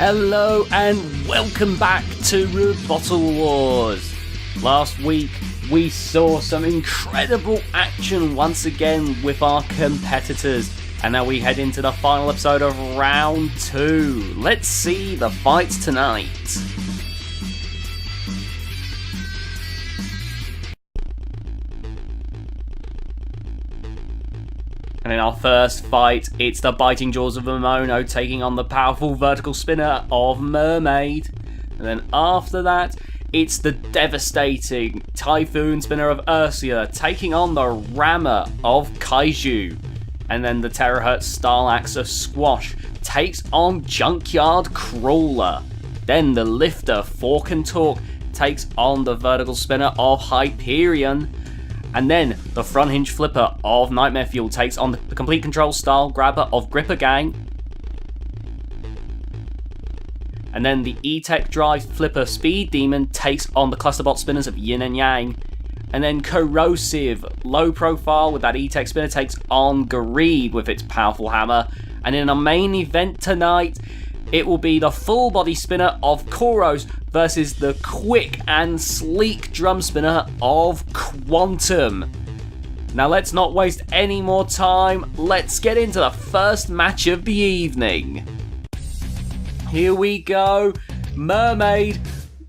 Hello and welcome back to Robottal Wars. Last week we saw some incredible action once again with our competitors, and now we head into the final episode of round 2. Let's see the fights tonight. And in our first fight, it's the biting jaws of Momono taking on the powerful vertical spinner of Mermaid. And then after that, it's the devastating typhoon spinner of Ursula taking on the rammer of Kaiju. And then the terahertz style axe of Squash takes on Junkyard Crawler. Then the lifter Fork and Torque takes on the vertical spinner of Hyperion. And then the front hinge flipper of Nightmare Fuel takes on the complete control style grabber of Gripper Gang. And then the E-Tech drive flipper Speed Demon takes on the clusterbot spinners of Yin and Yang. And then Corrosive, low profile with that E-Tech spinner, takes on Greed with its powerful hammer. And in our main event tonight, it will be the full body spinner of Koros versus the quick and sleek drum spinner of Quantum. Now let's not waste any more time, let's get into the first match of the evening. Here we go, Mermaid,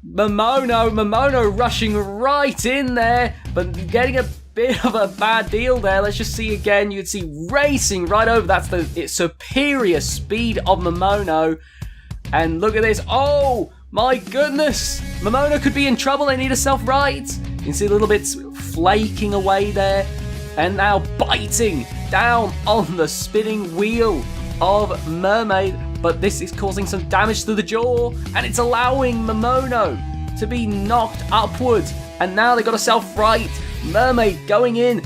Momono rushing right in there, but getting a bit of a bad deal there. Let's just see again. You can see racing right over. That's the superior speed of Momono. And look at this. Oh my goodness. Momono could be in trouble. They need herself right. You can see a little bit flaking away there. And now biting down on the spinning wheel of Mermaid. But this is causing some damage to the jaw. And it's allowing Momono to be knocked upwards. And now they got herself right. Mermaid going in,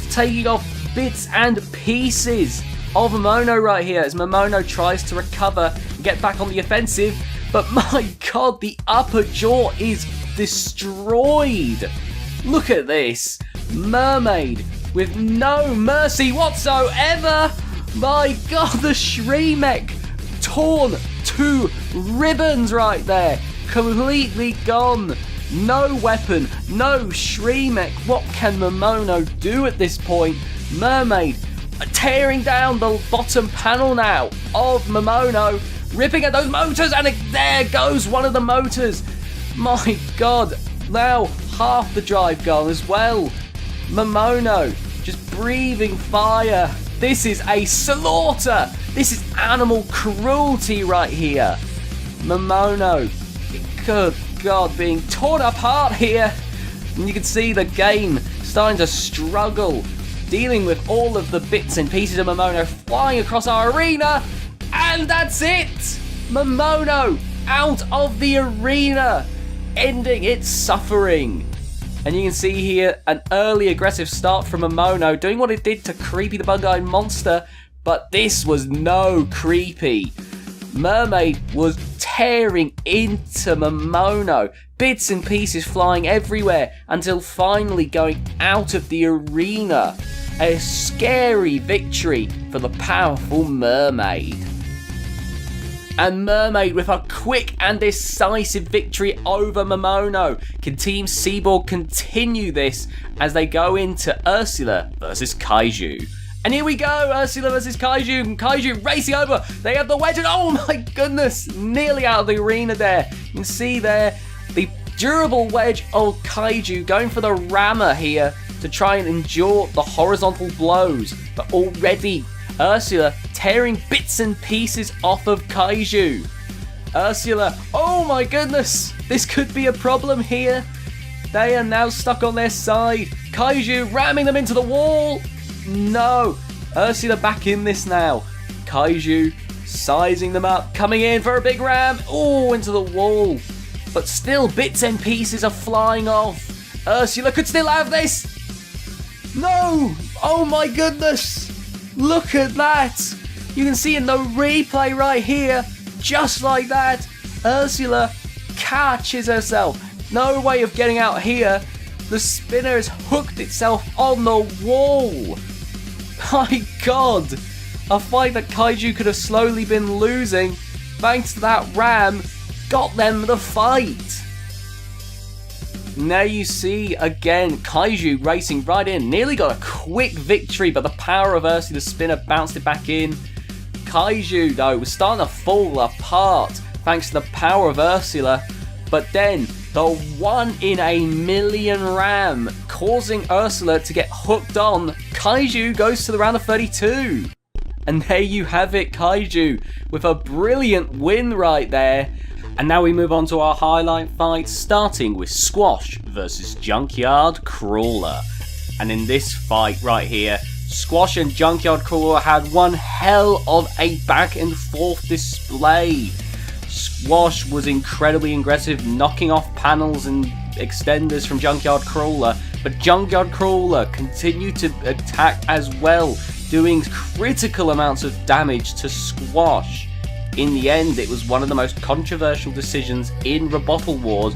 taking off bits and pieces of Momono right here as Momono tries to recover and get back on the offensive. But my god, the upper jaw is destroyed. Look at this. Mermaid with no mercy whatsoever. My god, the Shremek torn to ribbons right there. Completely gone. No weapon, no Shremek. What can Momono do at this point? Mermaid tearing down the bottom panel now of Momono, ripping at those motors, and there goes one of the motors. My god, now half the drive gone as well. Momono just breathing fire. This is a slaughter. This is animal cruelty right here. Momono, good god, being torn apart here. And you can see the game starting to struggle, dealing with all of the bits and pieces of Momono flying across our arena. And that's it. Momono out of the arena, ending its suffering. And you can see here an early aggressive start from Momono, doing what it did to Creepy the Bug-Eyed Monster, but this was no Creepy. Mermaid was tearing into Momono, bits and pieces flying everywhere until finally going out of the arena. A scary victory for the powerful Mermaid. And Mermaid with a quick and decisive victory over Momono. Can Team Seaborg continue this as they go into Ursula versus Kaiju? And here we go, Ursula versus Kaiju, and Kaiju racing over. They have the wedge, and oh my goodness, nearly out of the arena there. You can see there the durable wedge of Kaiju going for the rammer here to try and endure the horizontal blows. But already, Ursula tearing bits and pieces off of Kaiju. Ursula, oh my goodness, this could be a problem here. They are now stuck on their side. Kaiju ramming them into the wall. No, Ursula back in this now. Kaiju sizing them up, coming in for a big ram. Oh, into the wall. But still, bits and pieces are flying off. Ursula could still have this. No, oh my goodness. Look at that. You can see in the replay right here, just like that, Ursula catches herself. No way of getting out here. The spinner has hooked itself on the wall. My god! A fight that Kaiju could have slowly been losing thanks to that ram, got them the fight. Now you see, again, Kaiju racing right in. Nearly got a quick victory, but the power of Ursi the Spinner bounced it back in. Kaiju, though, was starting to fall apart thanks to the power of Ursula. But then, the 1 in a million ram, causing Ursula to get hooked on. Kaiju goes to the round of 32. And there you have it, Kaiju, with a brilliant win right there. And now we move on to our highlight fight, starting with Squash versus Junkyard Crawler. And in this fight right here, Squash and Junkyard Crawler had one hell of a back and forth display. Squash was incredibly aggressive, knocking off panels and extenders from Junkyard Crawler, but Junkyard Crawler continued to attack as well, doing critical amounts of damage to Squash. In the end, it was one of the most controversial decisions in Robottal Wars,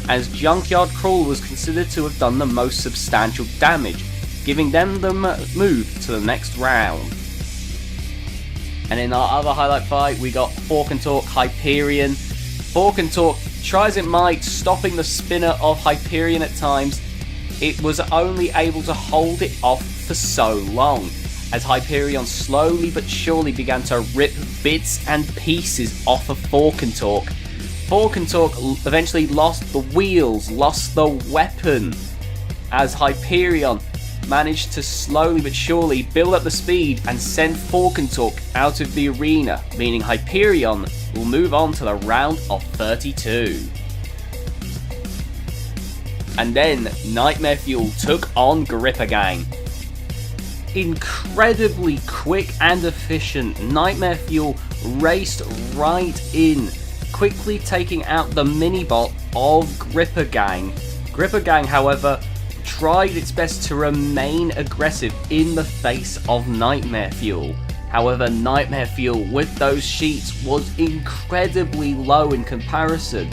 as Junkyard Crawler was considered to have done the most substantial damage, giving them the move to the next round. And in our other highlight fight, we got Fork and Torque Hyperion. Fork and Torque tries it might, stopping the spinner of Hyperion at times. It was only able to hold it off for so long, as Hyperion slowly but surely began to rip bits and pieces off of Fork and Torque. Fork and Torque eventually lost the wheels, lost the weapon, as Hyperion managed to slowly but surely build up the speed and send Fork and Torque out of the arena, meaning Hyperion will move on to the round of 32. And then Nightmare Fuel took on Gripper Gang. Incredibly quick and efficient, Nightmare Fuel raced right in, quickly taking out the mini-bot of Gripper Gang. Gripper Gang, however, tried its best to remain aggressive in the face of Nightmare Fuel. However, Nightmare Fuel with those sheets was incredibly low in comparison,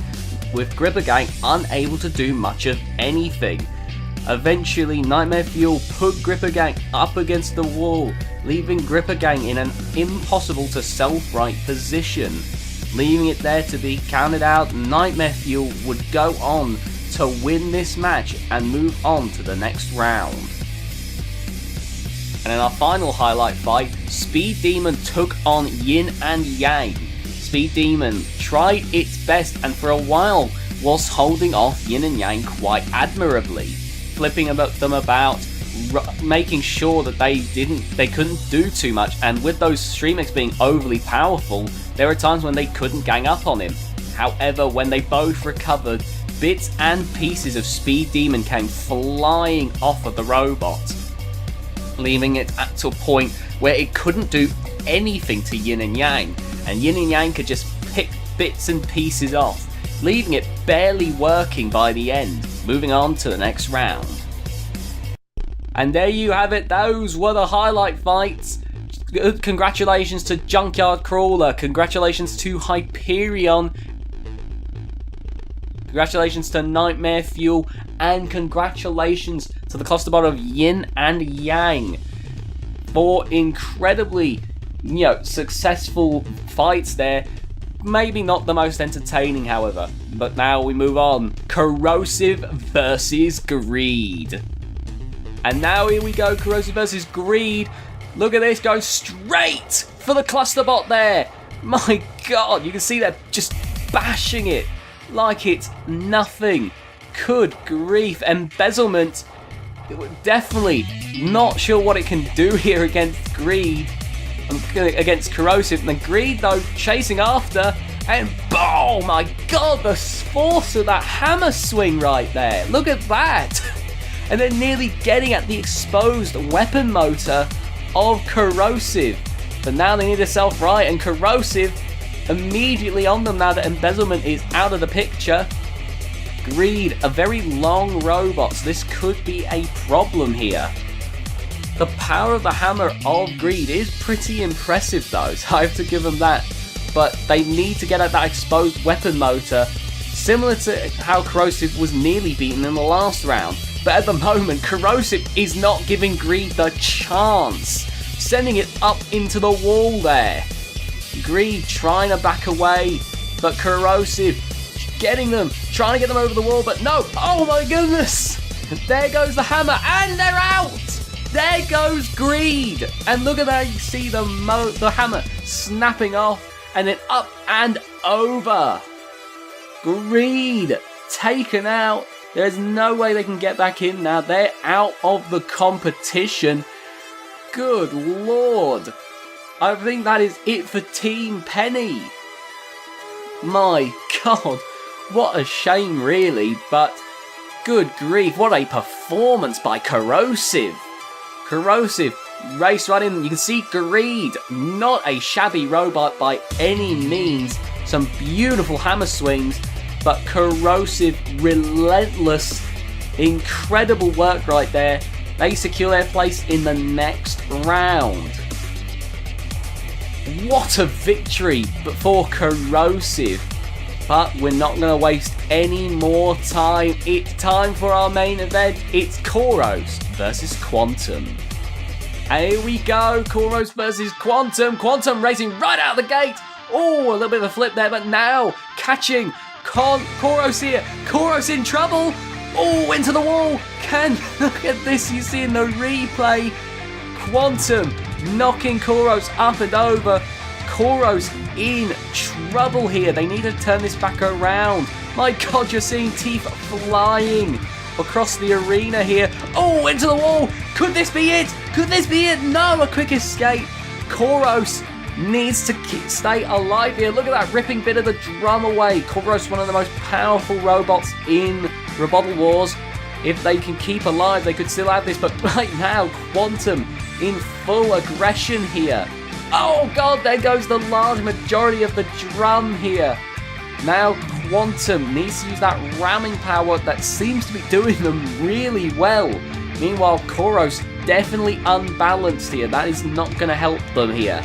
with Gripper Gang unable to do much of anything. Eventually, Nightmare Fuel put Gripper Gang up against the wall, leaving Gripper Gang in an impossible to self-right position. Leaving it there to be counted out, Nightmare Fuel would go on to win this match and move on to the next round. And in our final highlight fight, Speed Demon took on Yin and Yang. Speed Demon tried its best and for a while was holding off Yin and Yang quite admirably, flipping them about, making sure that they couldn't do too much, and with those streamers being overly powerful, there were times when they couldn't gang up on him. However, when they both recovered, bits and pieces of Speed Demon came flying off of the robot, leaving it at a point where it couldn't do anything to Yin and Yang could just pick bits and pieces off, leaving it barely working by the end, moving on to the next round. And there you have it, those were the highlight fights. Congratulations to Junkyard Crawler, congratulations to Hyperion, congratulations to Nightmare Fuel, and congratulations to the clusterbot of Yin and Yang for incredibly, successful fights there. Maybe not the most entertaining, however. But now we move on. Corrosive versus Greed. And now here we go, Corrosive versus Greed. Look at this, going straight for the clusterbot there. My god, you can see they're just bashing it like it's nothing. Good grief, Embezzlement. Definitely not sure what it can do here against Greed. Against Corrosive. And then Greed, though, chasing after. And oh my god, the force of that hammer swing right there. Look at that. And then nearly getting at the exposed weapon motor of Corrosive. But now they need to self-right, and Corrosive immediately on them now that Embezzlement is out of the picture. Greed, a very long robot, so this could be a problem here. The power of the hammer of Greed is pretty impressive though, so I have to give them that. But they need to get at that exposed weapon motor, similar to how Corrosive was nearly beaten in the last round. But at the moment, Corrosive is not giving Greed the chance, sending it up into the wall there. Greed trying to back away, but Corrosive getting them, trying to get them over the wall, but no. Oh my goodness. There goes the hammer, and they're out. There goes Greed. And look at that, you see the hammer snapping off, and then up and over. Greed taken out. There's no way they can get back in now. They're out of the competition. Good lord. I think that is it for Team Penny. My god. What a shame, really. But good grief. What a performance by Corrosive. Corrosive raced right in. You can see Greed. Not a shabby robot by any means. Some beautiful hammer swings. But Corrosive, relentless, incredible work right there. They secure their place in the next round. What a victory for Corrosive. But we're not going to waste any more time. It's time for our main event. It's Koros versus Quantum. Here we go. Koros versus Quantum. Quantum racing right out of the gate. Oh, a little bit of a flip there, but now catching Koros here. Koros in trouble. Oh, into the wall. Look at this. You see in the replay. Quantum knocking Koros up and over. Koros in trouble here. They need to turn this back around. My god, you're seeing teeth flying across the arena here. Oh, into the wall. Could this be it? Could this be it? No, a quick escape. Koros needs to stay alive here. Look at that, ripping bit of the drum away. Koros, one of the most powerful robots in Robottal Wars. If they can keep alive, they could still have this. But right now, Quantum in full aggression here. Oh god, there goes the large majority of the drum here. Now Quantum needs to use that ramming power that seems to be doing them really well. Meanwhile, Koros definitely unbalanced here. That is not going to help them here.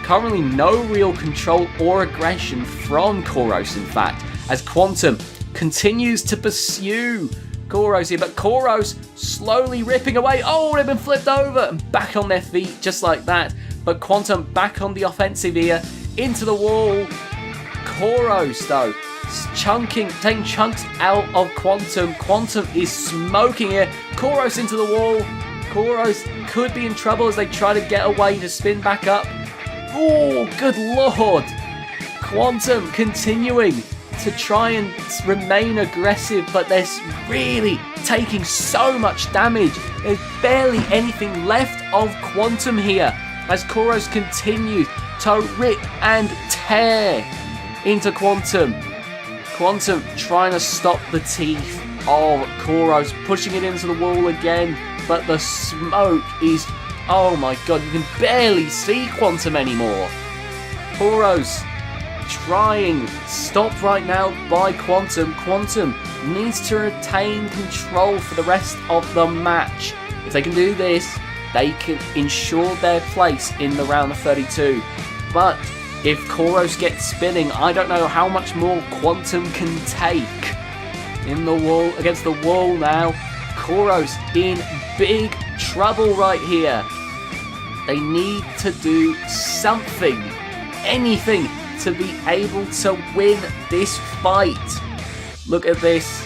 Currently no real control or aggression from Koros, in fact, as Quantum continues to pursue Koros here, but Koros slowly ripping away. Oh, they've been flipped over and back on their feet just like that. But Quantum back on the offensive here, into the wall. Koros, though, taking chunks out of Quantum. Quantum is smoking here. Koros into the wall. Koros could be in trouble as they try to get away to spin back up. Oh, good lord. Quantum continuing to try and remain aggressive, but they're really taking so much damage. There's barely anything left of Quantum here as Koros continues to rip and tear into Quantum. Quantum trying to stop the teeth of Koros, pushing it into the wall again, but the smoke is, oh my god, you can barely see Quantum anymore. Koros trying, stopped right now by Quantum. Quantum needs to retain control for the rest of the match. If they can do this, they can ensure their place in the round of 32. But if Koros gets spinning, I don't know how much more Quantum can take. In the wall, against the wall now. Koros in big trouble right here. They need to do something, anything, to be able to win this fight. Look at this.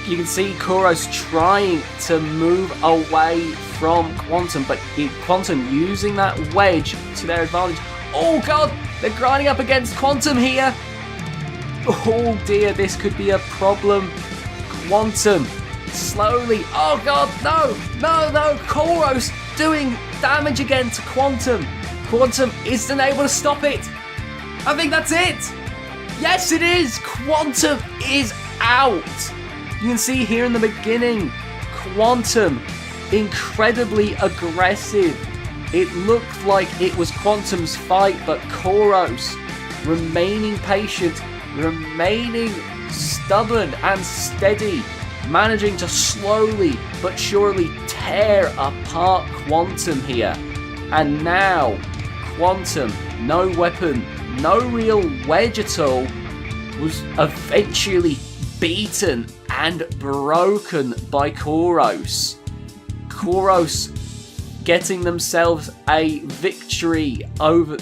You can see Koros trying to move away from Quantum, but Quantum using that wedge to their advantage. Oh god, they're grinding up against Quantum here. Oh dear, this could be a problem. Quantum slowly, oh god, no, Koros doing damage again to Quantum. Quantum isn't able to stop it. I think that's it. Yes, it is. Quantum is out. You can see here in the beginning, Quantum incredibly aggressive. It looked like it was Quantum's fight, but Koros remaining patient, remaining stubborn and steady, managing to slowly but surely tear apart Quantum here. And now, Quantum, no weapon, no real wedge at all, was eventually beaten and broken by Koros. Koros getting themselves a victory over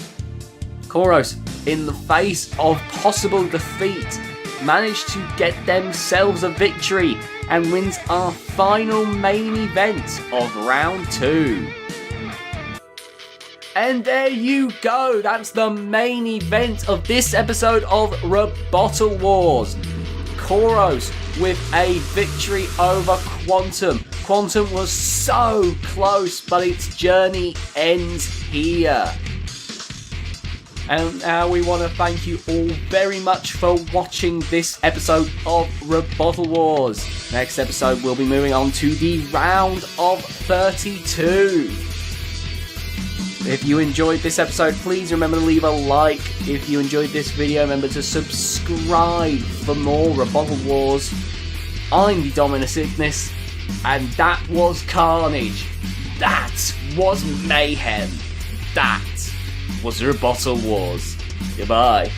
Koros, in the face of possible defeat, managed to get themselves a victory and wins our final main event of round 2. And there you go, that's the main event of this episode of Robottal Wars. Koros with a victory over Quantum. Quantum was so close, but its journey ends here. And now we want to thank you all very much for watching this episode of Robottal Wars. Next episode we'll be moving on to the round of 32. If you enjoyed this episode, please remember to leave a like. If you enjoyed this video, remember to subscribe for more Robottal Wars. I'm the Dominus Ignis, and that was Carnage. That was Mayhem. That was Robottal Wars. Goodbye.